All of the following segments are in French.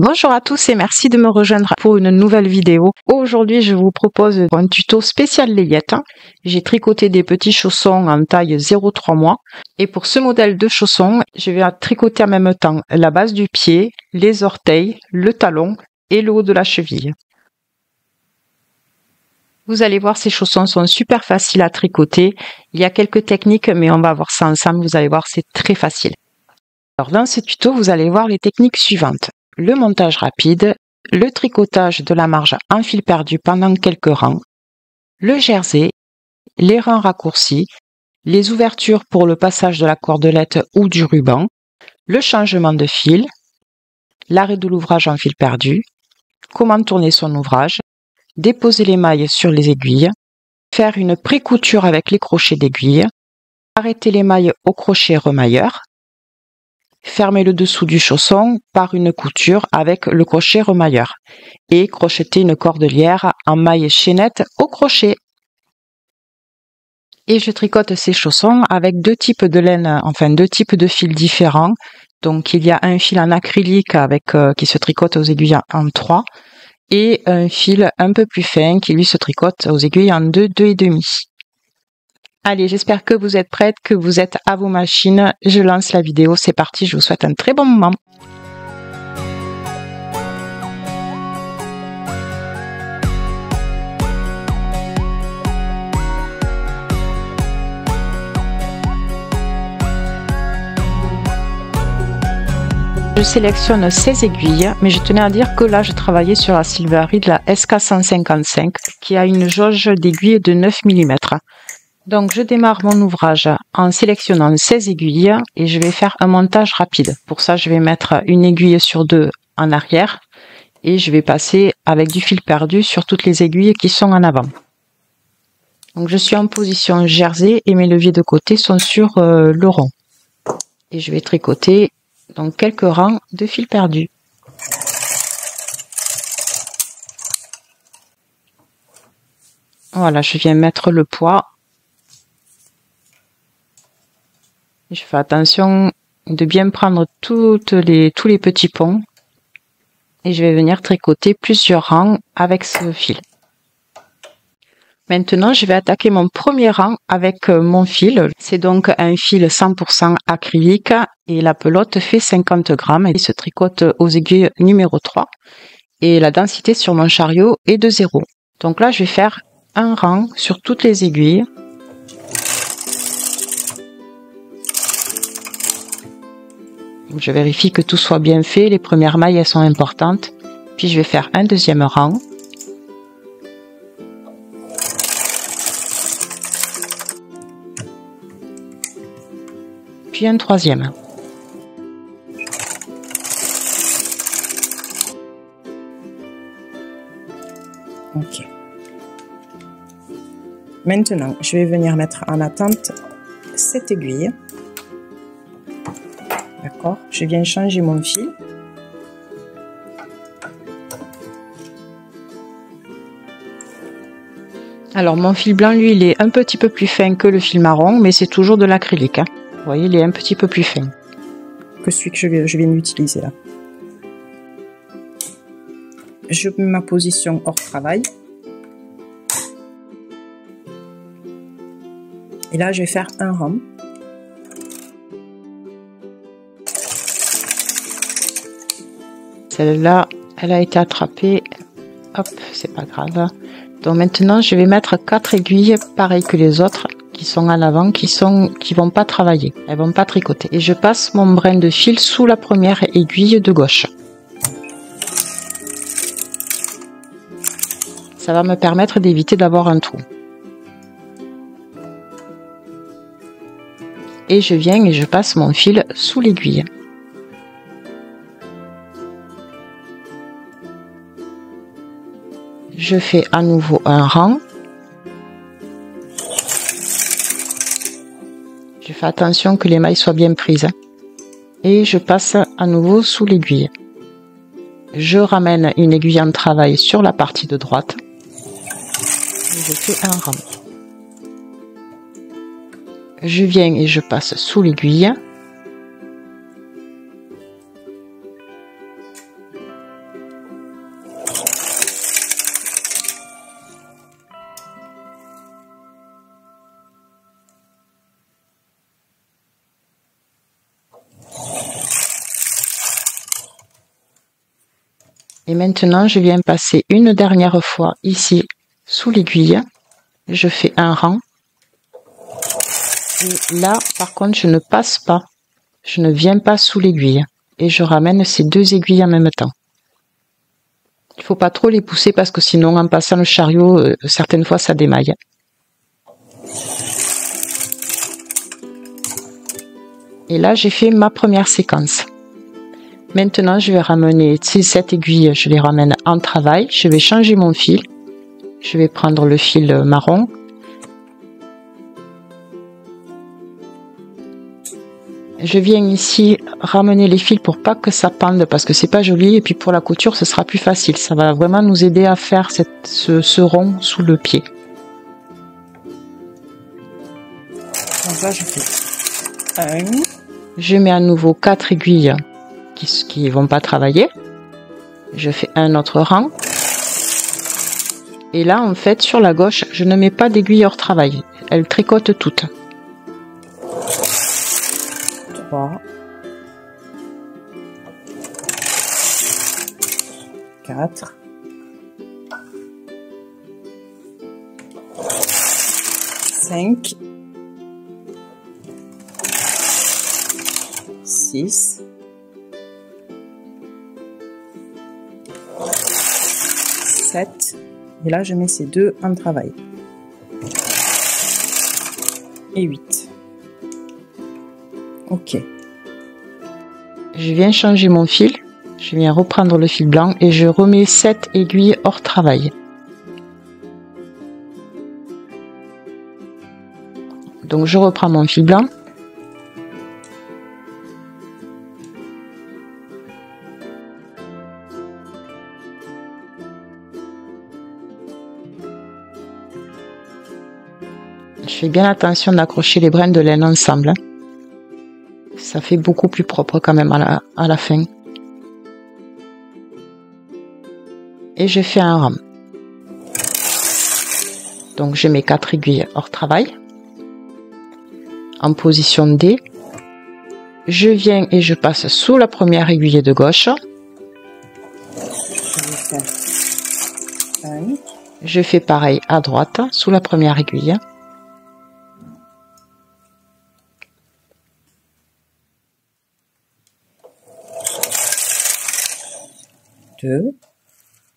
Bonjour à tous et merci de me rejoindre pour une nouvelle vidéo. Aujourd'hui, je vous propose un tuto spécial layette. J'ai tricoté des petits chaussons en taille 0,3 mois. Et pour ce modèle de chaussons, je vais tricoter en même temps la base du pied, les orteils, le talon et le haut de la cheville. Vous allez voir, ces chaussons sont super faciles à tricoter. Il y a quelques techniques, mais on va voir ça ensemble. Vous allez voir, c'est très facile. Alors dans ce tuto, vous allez voir les techniques suivantes. Le montage rapide, le tricotage de la marge en fil perdu pendant quelques rangs, le jersey, les rangs raccourcis, les ouvertures pour le passage de la cordelette ou du ruban, le changement de fil, l'arrêt de l'ouvrage en fil perdu, comment tourner son ouvrage, déposer les mailles sur les aiguilles, faire une pré-couture avec les crochets d'aiguille, arrêter les mailles au crochet remailleur, fermer le dessous du chausson par une couture avec le crochet remailleur et crocheter une cordelière en maille chaînette au crochet. Et je tricote ces chaussons avec deux types de laine, enfin deux types de fils différents. Donc il y a un fil en acrylique qui se tricote aux aiguilles en 3 et un fil un peu plus fin qui lui se tricote aux aiguilles en 2, 2,5. Allez, j'espère que vous êtes prêtes, que vous êtes à vos machines. Je lance la vidéo, c'est parti, je vous souhaite un très bon moment. Je sélectionne 16 aiguilles, mais je tenais à dire que là, je travaillais sur la Silvery de la SK155, qui a une jauge d'aiguilles de 9 mm. Donc, je démarre mon ouvrage en sélectionnant 16 aiguilles et je vais faire un montage rapide. Pour ça, je vais mettre une aiguille sur deux en arrière et je vais passer avec du fil perdu sur toutes les aiguilles qui sont en avant. Donc, je suis en position jersey et mes leviers de côté sont sur le rond. Et je vais tricoter donc quelques rangs de fil perdu. Voilà, je viens mettre le poids. Je fais attention de bien prendre tous les petits ponts et je vais venir tricoter plusieurs rangs avec ce fil. Maintenant, je vais attaquer mon premier rang avec mon fil. C'est donc un fil 100% acrylique et la pelote fait 50 grammes et se tricote aux aiguilles numéro 3. Et la densité sur mon chariot est de 0. Donc là, je vais faire un rang sur toutes les aiguilles. Je vérifie que tout soit bien fait. Les premières mailles, elles sont importantes. Puis je vais faire un deuxième rang. Puis un troisième. Ok. Maintenant, je vais venir mettre en attente cette aiguille. D'accord, je viens changer mon fil. Alors mon fil blanc, lui, il est un petit peu plus fin que le fil marron, mais c'est toujours de l'acrylique. Hein. Vous voyez, il est un petit peu plus fin que celui que je viens d'utiliser là. Je mets ma position hors travail. Et là, je vais faire un rang. Celle-là, elle a été attrapée. Hop, c'est pas grave. Donc maintenant, je vais mettre 4 aiguilles, pareilles que les autres, qui sont en avant, qui vont pas travailler. Elles vont pas tricoter. Et je passe mon brin de fil sous la première aiguille de gauche. Ça va me permettre d'éviter d'avoir un trou. Et je viens et je passe mon fil sous l'aiguille. Je fais à nouveau un rang. Je fais attention que les mailles soient bien prises. Et je passe à nouveau sous l'aiguille. Je ramène une aiguille en travail sur la partie de droite. Et je fais un rang. Je viens et je passe sous l'aiguille. Et maintenant, je viens passer une dernière fois ici sous l'aiguille. Je fais un rang. Et là, par contre, je ne passe pas. Je ne viens pas sous l'aiguille. Et je ramène ces deux aiguilles en même temps. Il ne faut pas trop les pousser parce que sinon, en passant le chariot, certaines fois, ça démaille. Et là, j'ai fait ma première séquence. Maintenant, je vais ramener cette aiguille, je les ramène en travail. Je vais changer mon fil. Je vais prendre le fil marron. Je viens ici ramener les fils pour pas que ça pende parce que c'est pas joli. Et puis pour la couture, ce sera plus facile. Ça va vraiment nous aider à faire ce rond sous le pied. Donc là, je fais un. Je mets à nouveau 4 aiguilles qui vont pas travailler. Je fais un autre rang. Et là, en fait, sur la gauche, je ne mets pas d'aiguilles hors travail. Elles tricotent toutes. 3. 4. 5. 6. 7. Et là, je mets ces deux en travail. Et 8. Ok. Je viens changer mon fil. Je viens reprendre le fil blanc et je remets 7 aiguilles hors travail. Donc je reprends mon fil blanc. Je fais bien attention d'accrocher les brins de laine ensemble. Ça fait beaucoup plus propre quand même à la fin. Et je fais un rang. Donc je mets 4 aiguilles hors travail. En position D. Je viens et je passe sous la première aiguille de gauche. Je fais pareil à droite, sous la première aiguille. 2.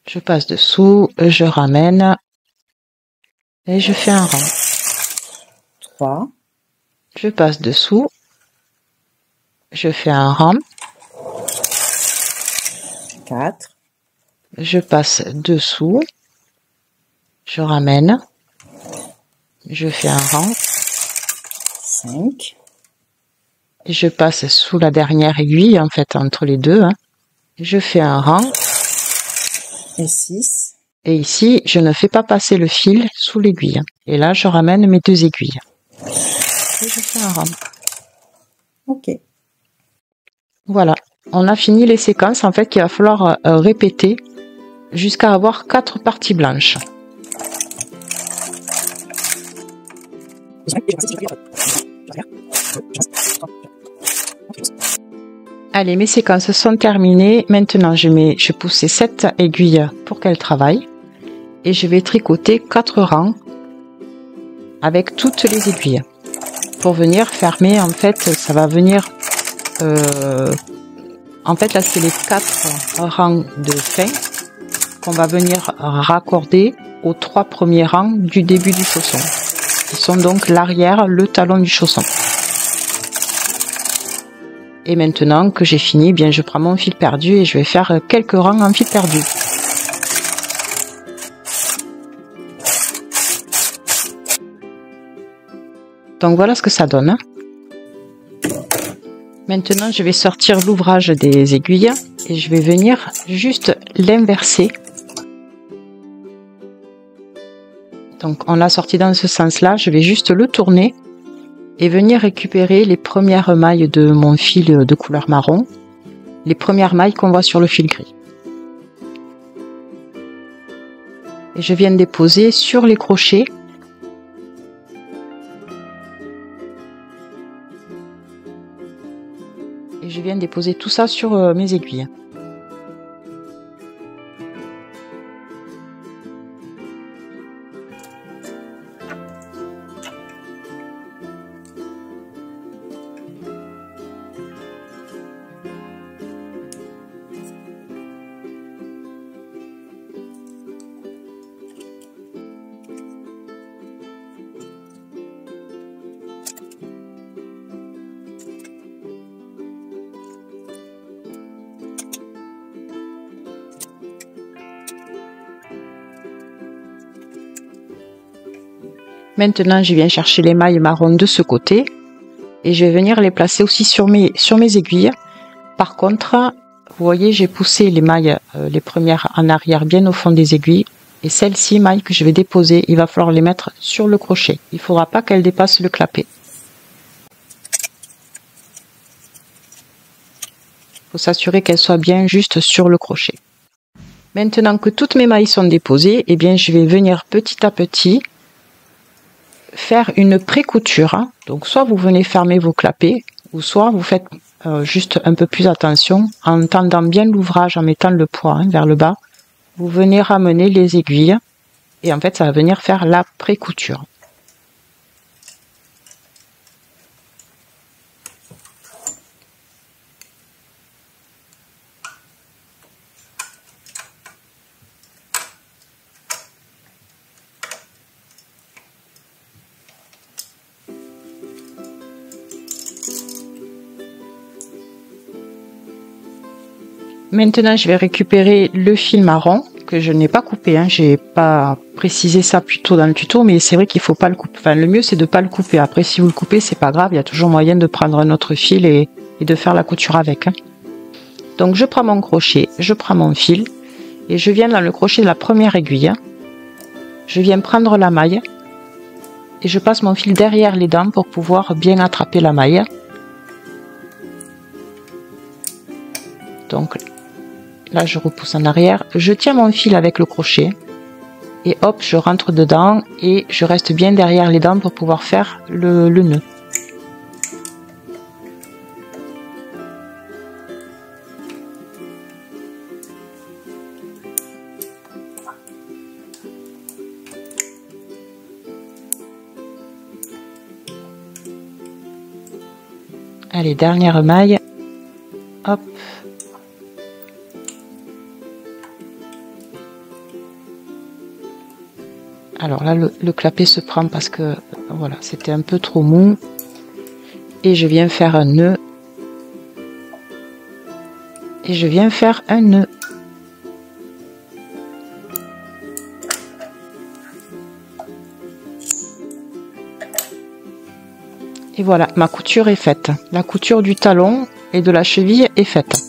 Je passe dessous, je ramène et je fais un rang. 3. Je passe dessous, je fais un rang. 4. Je passe dessous, je ramène, je fais un rang. 5. Et je passe sous la dernière aiguille, en fait, entre les deux. Je fais un rang. Et 6. Et ici, je ne fais pas passer le fil sous l'aiguille. Et là, je ramène mes deux aiguilles. Et je fais un rang. Ok. Voilà. On a fini les séquences, en fait, qu'il va falloir répéter jusqu'à avoir 4 parties blanches. Allez, mes séquences sont terminées. Maintenant, je pousse ces 7 aiguilles pour qu'elles travaillent. Et je vais tricoter 4 rangs avec toutes les aiguilles. Pour venir fermer, en fait, ça va venir... en fait, là, c'est les 4 rangs de fin qu'on va venir raccorder aux 3 premiers rangs du début du chausson. Ils sont donc l'arrière, le talon du chausson. Et maintenant que j'ai fini, bien je prends mon fil perdu et je vais faire quelques rangs en fil perdu. Donc voilà ce que ça donne. Maintenant je vais sortir l'ouvrage des aiguilles et je vais venir juste l'inverser. Donc on l'a sorti dans ce sens-là, je vais juste le tourner et venir récupérer les premières mailles de mon fil de couleur marron, les premières mailles qu'on voit sur le fil gris. Et je viens déposer sur les crochets et je viens déposer tout ça sur mes aiguilles. Maintenant, je viens chercher les mailles marron de ce côté et je vais venir les placer aussi sur mes aiguilles. Par contre, vous voyez, j'ai poussé les mailles, les premières en arrière bien au fond des aiguilles. Et celles-ci, mailles que je vais déposer, il va falloir les mettre sur le crochet. Il ne faudra pas qu'elles dépassent le clapet. Il faut s'assurer qu'elles soient bien juste sur le crochet. Maintenant que toutes mes mailles sont déposées, eh bien, je vais venir petit à petit faire une pré-couture. Donc, soit vous venez fermer vos clapets, ou soit vous faites juste un peu plus attention en tendant bien l'ouvrage, en mettant le poids vers le bas. Vous venez ramener les aiguilles et en fait, ça va venir faire la pré-couture. Maintenant, je vais récupérer le fil marron que je n'ai pas coupé. J'ai pas précisé ça plus tôt dans le tuto, mais c'est vrai qu'il faut pas le couper. Enfin, le mieux c'est de pas le couper. Après, si vous le coupez, c'est pas grave. Il y a toujours moyen de prendre un autre fil et de faire la couture avec. Donc, je prends mon crochet, je prends mon fil et je viens dans le crochet de la première aiguille. Je viens prendre la maille et je passe mon fil derrière les dents pour pouvoir bien attraper la maille. Donc là, je repousse en arrière, je tiens mon fil avec le crochet et hop, je rentre dedans et je reste bien derrière les dents pour pouvoir faire le nœud. Allez, dernière maille, hop. Alors là, le clapet se prend parce que voilà, c'était un peu trop mou. Et je viens faire un nœud. Et je viens faire un nœud. Et voilà, ma couture est faite. La couture du talon et de la cheville est faite.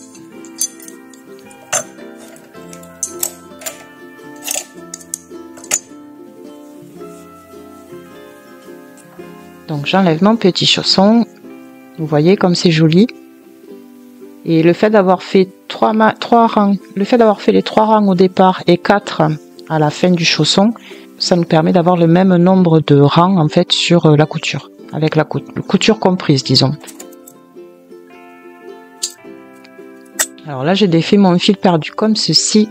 Donc j'enlève mon petit chausson, vous voyez comme c'est joli. Et le fait d'avoir fait trois rangs, le fait d'avoir fait les 3 rangs au départ et 4 à la fin du chausson, ça nous permet d'avoir le même nombre de rangs en fait sur la couture, avec la couture comprise, disons. Alors là, j'ai défait mon fil perdu comme ceci,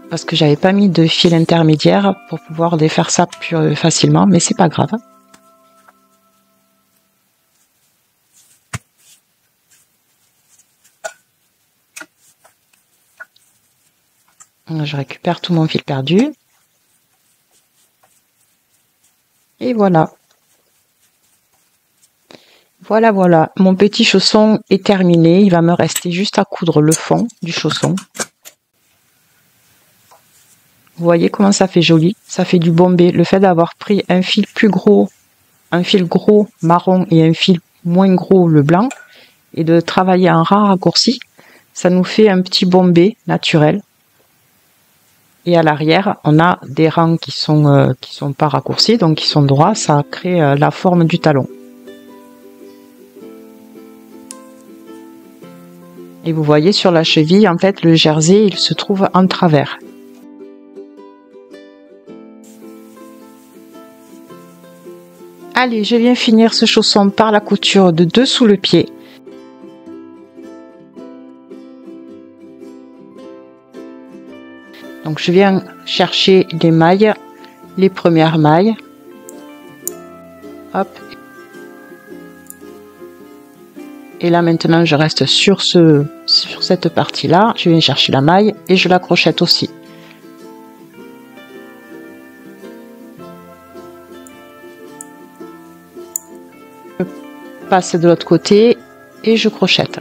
parce que j'avais pas mis de fil intermédiaire pour pouvoir défaire ça plus facilement, mais c'est pas grave. Je récupère tout mon fil perdu. Et voilà. Voilà, mon petit chausson est terminé. Il va me rester juste à coudre le fond du chausson. Vous voyez comment ça fait joli, ça fait du bombé. Le fait d'avoir pris un fil plus gros, un fil gros marron et un fil moins gros le blanc, et de travailler en rang raccourci, ça nous fait un petit bombé naturel. Et à l'arrière, on a des rangs qui sont pas raccourcis, donc qui sont droits, ça crée la forme du talon. Et vous voyez sur la cheville, en fait, le jersey, il se trouve en travers. Allez, je viens finir ce chausson par la couture de dessous le pied. Donc je viens chercher les mailles, les premières mailles. Hop. Et là maintenant je reste sur cette partie-là. Je viens chercher la maille et je la crochette aussi. Je passe de l'autre côté et je crochette.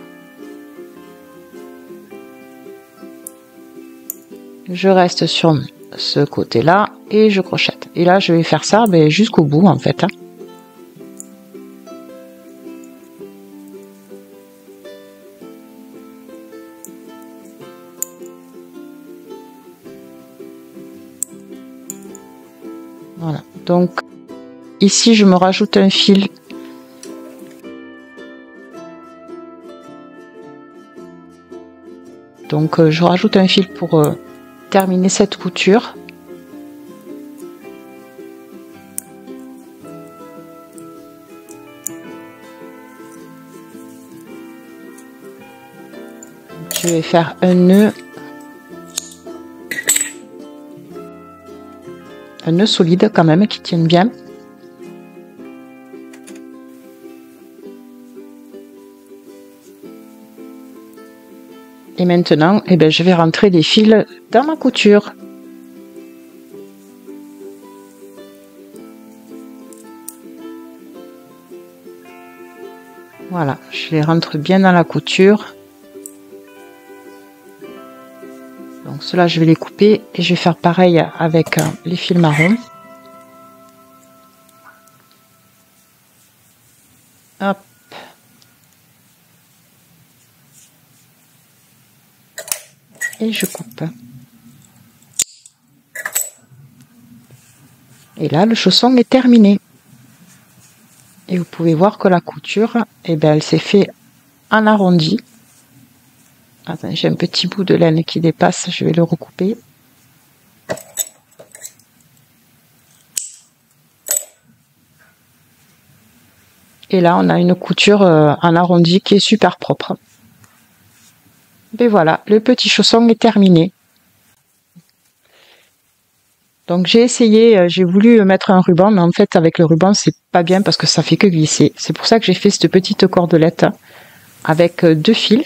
Je reste sur ce côté-là et je crochette. Et là, je vais faire ça jusqu'au bout, en fait. Voilà. Donc, ici, je me rajoute un fil. Donc, je rajoute un fil pour terminer cette couture. Je vais faire un nœud solide quand même qui tienne bien. Et maintenant, je vais rentrer les fils dans ma couture. Voilà, je les rentre bien dans la couture. Donc cela, je vais les couper et je vais faire pareil avec les fils marrons. Hop. Et je coupe. Et là, le chausson est terminé. Et vous pouvez voir que la couture, elle s'est fait en arrondi. Attends, j'ai un petit bout de laine qui dépasse, je vais le recouper. Et là, on a une couture en arrondi qui est super propre. Et voilà, le petit chausson est terminé. Donc j'ai essayé, j'ai voulu mettre un ruban, mais en fait avec le ruban c'est pas bien parce que ça fait que glisser. C'est pour ça que j'ai fait cette petite cordelette avec 2 fils.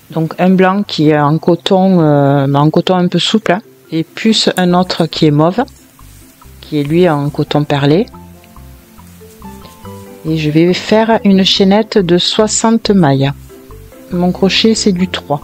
Donc un blanc qui est en coton un peu souple, et plus un autre qui est mauve, qui est lui en coton perlé. Et je vais faire une chaînette de 60 mailles. Mon crochet c'est du 3.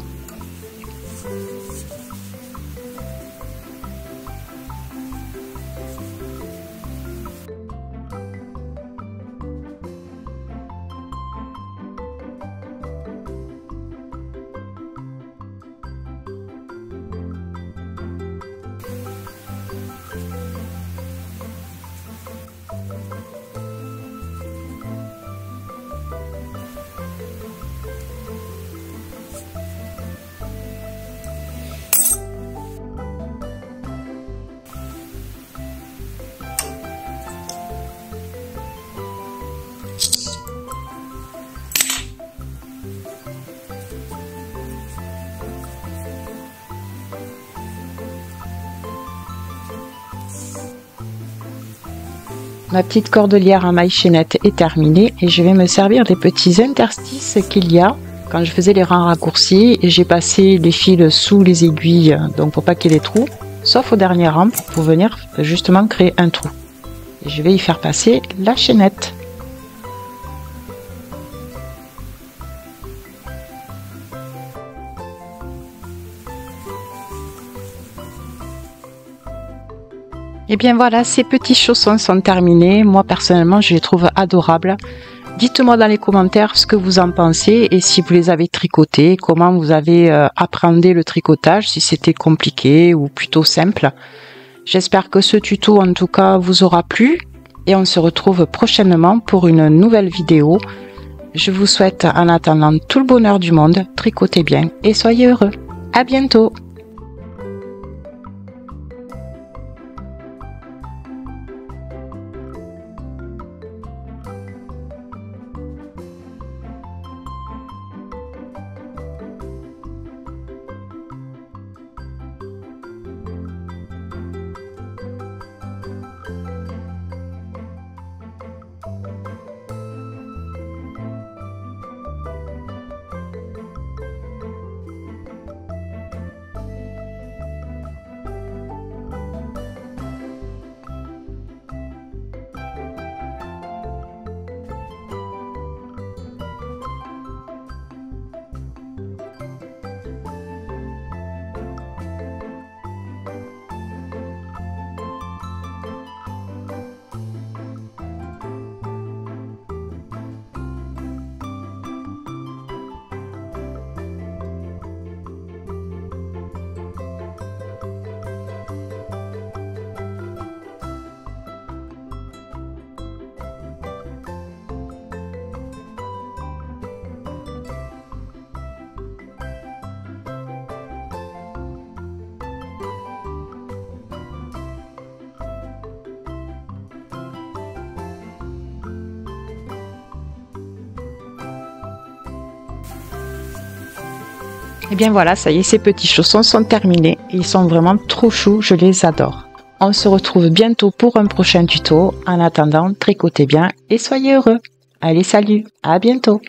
Ma petite cordelière en maille chaînette est terminée et je vais me servir des petits interstices qu'il y a quand je faisais les rangs raccourcis, et j'ai passé les fils sous les aiguilles, donc pour pas qu'il y ait des trous, sauf au dernier rang pour venir justement créer un trou. Et je vais y faire passer la chaînette. Et bien voilà, ces petits chaussons sont terminés. Moi personnellement, je les trouve adorables. Dites-moi dans les commentaires ce que vous en pensez et si vous les avez tricotés, comment vous avez appréhendé le tricotage, si c'était compliqué ou plutôt simple. J'espère que ce tuto en tout cas vous aura plu et on se retrouve prochainement pour une nouvelle vidéo. Je vous souhaite en attendant tout le bonheur du monde, tricotez bien et soyez heureux. À bientôt! Et bien voilà, ça y est, ces petits chaussons sont terminés. Ils sont vraiment trop choux, je les adore. On se retrouve bientôt pour un prochain tuto. En attendant, tricotez bien et soyez heureux. Allez, salut, à bientôt.